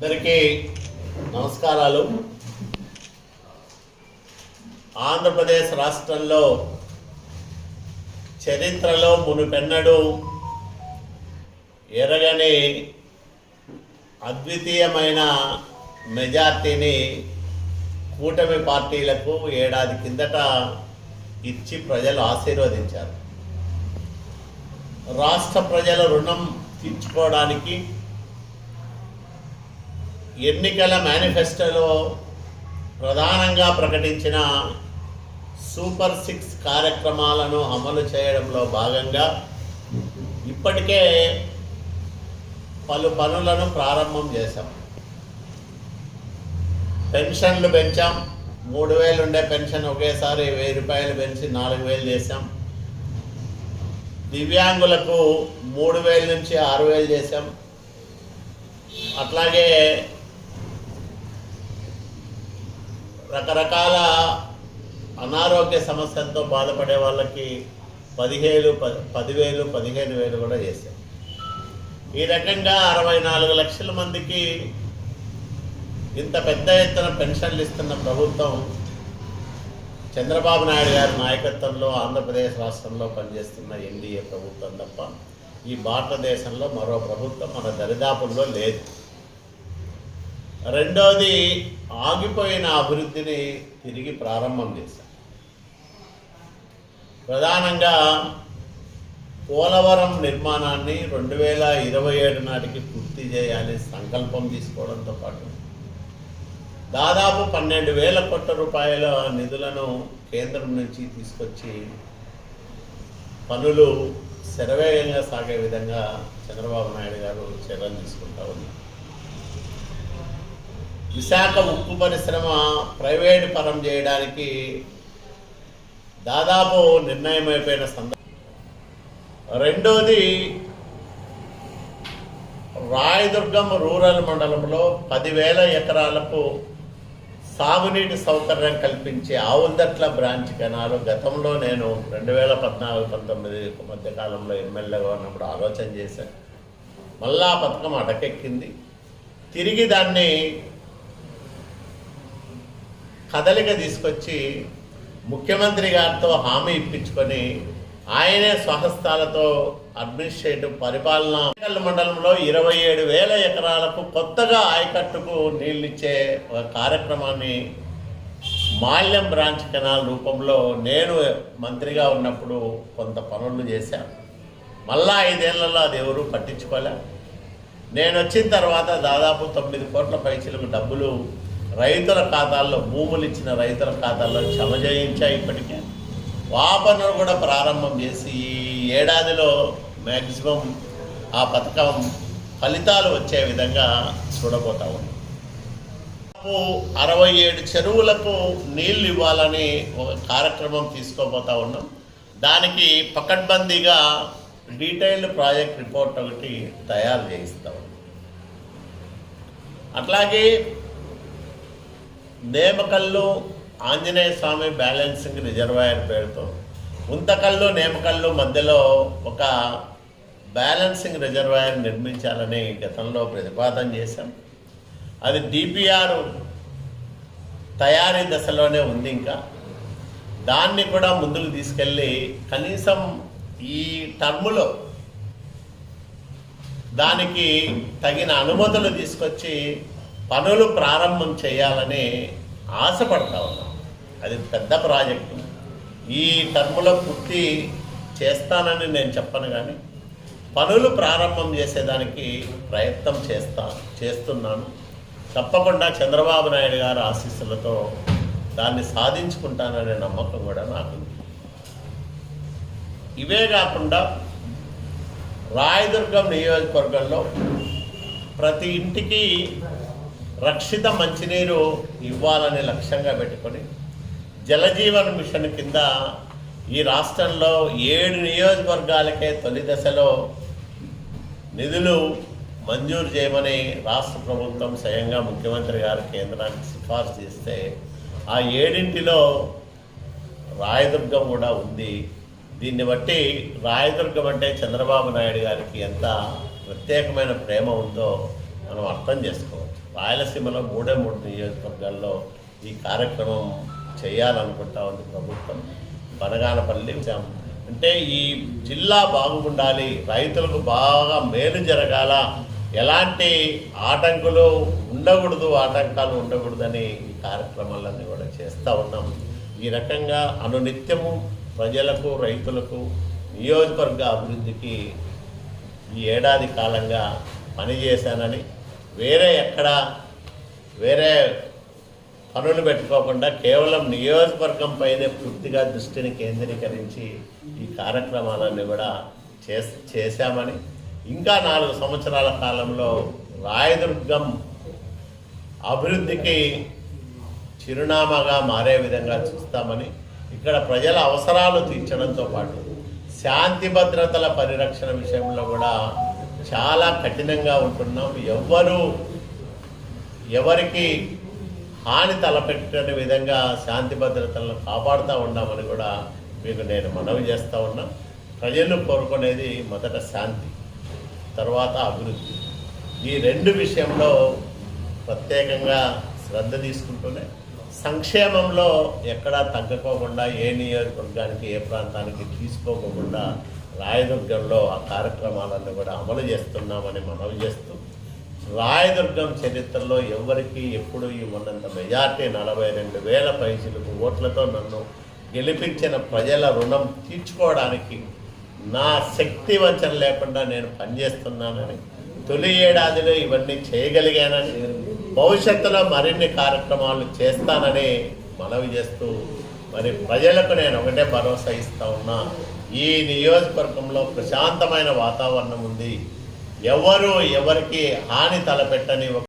అందరికీ నమస్కారాలు. ఆంధ్రప్రదేశ్ రాష్ట్రంలో చరిత్రలో మునుపెన్నడూ ఎరగని అద్వితీయమైన మెజార్టీని కూటమి పార్టీలకు ఏడాది కిందట ఇచ్చి ప్రజలు ఆశీర్వదించారు. రాష్ట్ర ప్రజల రుణం తీర్చుకోవడానికి ఎన్నికల మేనిఫెస్టోలో ప్రధానంగా ప్రకటించిన సూపర్ 6 కార్యక్రమాలను అమలు చేయడంలో భాగంగా ఇప్పటికే పలు పనులను ప్రారంభం చేశాం. పెన్షన్లు పెంచాం. 3,000 ఉండే పెన్షన్ ఒకేసారి 1,000 రూపాయలు పెంచి 4,000 చేశాం. దివ్యాంగులకు 3,000 నుంచి 6,000 చేశాం. అట్లాగే రకరకాల అనారోగ్య సమస్యలతో బాధపడే వాళ్ళకి 10,000, 10,000, 15,000 కూడా చేశాం. ఈ రకంగా 64 లక్షల మందికి ఇంత పెద్ద ఎత్తున పెన్షన్లు ఇస్తున్న ప్రభుత్వం చంద్రబాబు నాయుడు గారి నాయకత్వంలో ఆంధ్రప్రదేశ్ రాష్ట్రంలో పనిచేస్తున్న ఎన్డీఏ ప్రభుత్వం తప్ప ఈ భారతదేశంలో మరో ప్రభుత్వం మన దరిదాపుల్లో లేదు. రెండోది, ఆగిపోయిన అభివృద్ధిని తిరిగి ప్రారంభం చేశాం. ప్రధానంగా పోలవరం నిర్మాణాన్ని 2027 నాటికి పూర్తి చేయాలని సంకల్పం తీసుకోవడంతో పాటు దాదాపు 12,000 కోట్ల రూపాయల నిధులను కేంద్రం నుంచి తీసుకొచ్చి పనులు శరవేగంగా సాగే విధంగా చంద్రబాబు నాయుడు గారు చర్యలు తీసుకుంటా ఉన్నారు. విశాఖ ఉక్కు పరిశ్రమ ప్రైవేటు పరం చేయడానికి దాదాపు నిర్ణయం అయిపోయిన సందర్భం. రెండోది, రాయదుర్గం రూరల్ మండలంలో 10,000 ఎకరాలకు సాగునీటి సౌకర్యం కల్పించే ఆవుల్దట్ల బ్రాంచ్ కెనాలు గతంలో నేను 2014-19 మధ్యకాలంలో ఎమ్మెల్యేగా ఉన్నప్పుడు ఆలోచన చేశాను. మళ్ళా పథకం అటకెక్కింది. తిరిగి దాన్ని కదలిక తీసుకొచ్చి ముఖ్యమంత్రి గారితో హామీ ఇప్పించుకొని ఆయనే స్వహస్తాలతో అడ్మినిస్ట్రేటివ్ పరిపాలన మండలంలో 27,000 ఎకరాలకు కొత్తగా ఆయకట్టుకు నీళ్ళిచ్చే ఒక కార్యక్రమాన్ని మాల్యం బ్రాంచ్ కెనాల్ రూపంలో నేను మంత్రిగా ఉన్నప్పుడు కొంత పనులు చేశాను. మళ్ళా 5 ఏళ్లలో అది ఎవరూ పట్టించుకోలే. నేను వచ్చిన తర్వాత దాదాపు 9 కోట్ల పైసలకు డబ్బులు రైతుల ఖాతాల్లో, భూములు ఇచ్చిన రైతుల ఖాతాల్లో జమ చేయించాయి. ఇప్పటికే వాపనులు కూడా ప్రారంభం చేసి ఈ ఏడాదిలో మ్యాక్సిమం ఆ పథకం ఫలితాలు వచ్చే విధంగా చూడబోతా ఉన్నాం. 67 చెరువులకు నీళ్లు ఇవ్వాలని ఒక కార్యక్రమం తీసుకోబోతా ఉన్నాం. దానికి పకడ్బందీగా డీటెయిల్డ్ ప్రాజెక్ట్ రిపోర్ట్ ఒకటి తయారు చేయిస్తాం. అట్లాగే నేమకల్లు ఆంజనేయ స్వామి బ్యాలెన్సింగ్ రిజర్వాయర్ పేరుతో ఉంతకల్లు నేమకల్లు మధ్యలో ఒక బ్యాలెన్సింగ్ రిజర్వాయర్ నిర్మించాలని గతంలో ప్రతిపాదన చేశాం. అది డిపిఆర్ తయారీ దశలోనే ఉంది. ఇంకా దాన్ని కూడా ముందుకు తీసుకెళ్ళి కనీసం ఈ టర్ములో దానికి తగిన అనుమతులు తీసుకొచ్చి పనులు ప్రారంభం చేయాలని ఆశపడతా ఉన్నాం. అది పెద్ద ప్రాజెక్టు. ఈ టర్ములో పూర్తి చేస్తానని నేను చెప్పను, కానీ పనులు ప్రారంభం చేసేదానికి ప్రయత్నం చేస్తున్నాను. తప్పకుండా చంద్రబాబు నాయుడు గారి ఆశీస్సులతో దాన్ని సాధించుకుంటాననే నమ్మకం కూడా నాకు. ఇవే కాకుండా రాయదుర్గం నియోజకవర్గంలో ప్రతి ఇంటికి రక్షిత మంచినీరు ఇవ్వాలని లక్ష్యంగా పెట్టుకొని జలజీవన్ మిషన్ కింద ఈ రాష్ట్రంలో 7 నియోజకవర్గాలకే తొలి దశలో నిధులు మంజూరు చేయమని రాష్ట్ర ప్రభుత్వం స్వయంగా ముఖ్యమంత్రి గారు కేంద్రానికి సిఫార్సు చేస్తే ఆ 7 రాయదుర్గం కూడా ఉంది. దీన్ని బట్టి రాయదుర్గం అంటే చంద్రబాబు నాయుడు గారికి ఎంత ప్రత్యేకమైన ప్రేమ ఉందో మనం అర్థం చేసుకోవచ్చు. రాయలసీమలో 3 నియోజకవర్గాల్లో ఈ కార్యక్రమం చేయాలనుకుంటా ఉంది ప్రభుత్వం. బనగానపల్లి అంటే ఈ జిల్లా బాగుండాలి, రైతులకు బాగా మేలు జరగాల, ఎలాంటి ఆటంకాలు ఉండకూడదని ఈ కార్యక్రమాలన్నీ కూడా చేస్తూ ఉన్నాం. ఈ రకంగా అనునిత్యము ప్రజలకు, రైతులకు, నియోజకవర్గ అభివృద్ధికి ఈ ఏడాది కాలంగా పనిచేశానని, వేరే పనులు పెట్టుకోకుండా కేవలం నియోజకవర్గం పైనే పూర్తిగా దృష్టిని కేంద్రీకరించి ఈ కార్యక్రమాలన్నీ కూడా చేశామని, ఇంకా 4 సంవత్సరాల కాలంలో రాయదుర్గం అభివృద్ధికి చిరునామాగా మారే విధంగా చూస్తామని, ఇక్కడ ప్రజల అవసరాలు తీర్చడంతో పాటు శాంతి భద్రతల పరిరక్షణ విషయంలో కూడా చాలా కఠినంగా ఉంటున్నాం. ఎవరికి హాని తలపెట్టని విధంగా శాంతి భద్రతలను కాపాడుతూ ఉన్నామని కూడా మీకు నేను మనవి చేస్తూ ఉన్నా. ప్రజలు కోరుకునేది మొదట శాంతి, తర్వాత అభివృద్ధి. ఈ 2 విషయంలో ప్రత్యేకంగా శ్రద్ధ తీసుకుంటూనే సంక్షేమంలో ఎక్కడా తగ్గకోకుండా, ఏ నియోజకవర్గానికి, ఏ ప్రాంతానికి తీసుకోకుండా రాయదుర్గంలో ఆ కార్యక్రమాలను కూడా అమలు చేస్తున్నామని మనవి చేస్తూ, రాయదుర్గం చరిత్రలో ఎవరికి ఎప్పుడు ఇవ్వనంత మెజార్టీ 42,000 పైసలకు ఓట్లతో నన్ను గెలిపించిన ప్రజల రుణం తీర్చుకోవడానికి నా శక్తి వంచన లేకుండా నేను పనిచేస్తున్నానని, తొలి ఏడాదిలో ఇవన్నీ చేయగలిగానని, భవిష్యత్తులో మరిన్ని కార్యక్రమాలు చేస్తానని మనవి చేస్తూ, మరి ప్రజలకు నేను ఒకటే భరోసా ఇస్తా ఉన్నా, ఈ నియోజకవర్గంలో ప్రశాంతమైన వాతావరణం ఉంది. ఎవరికి హాని తలపెట్టని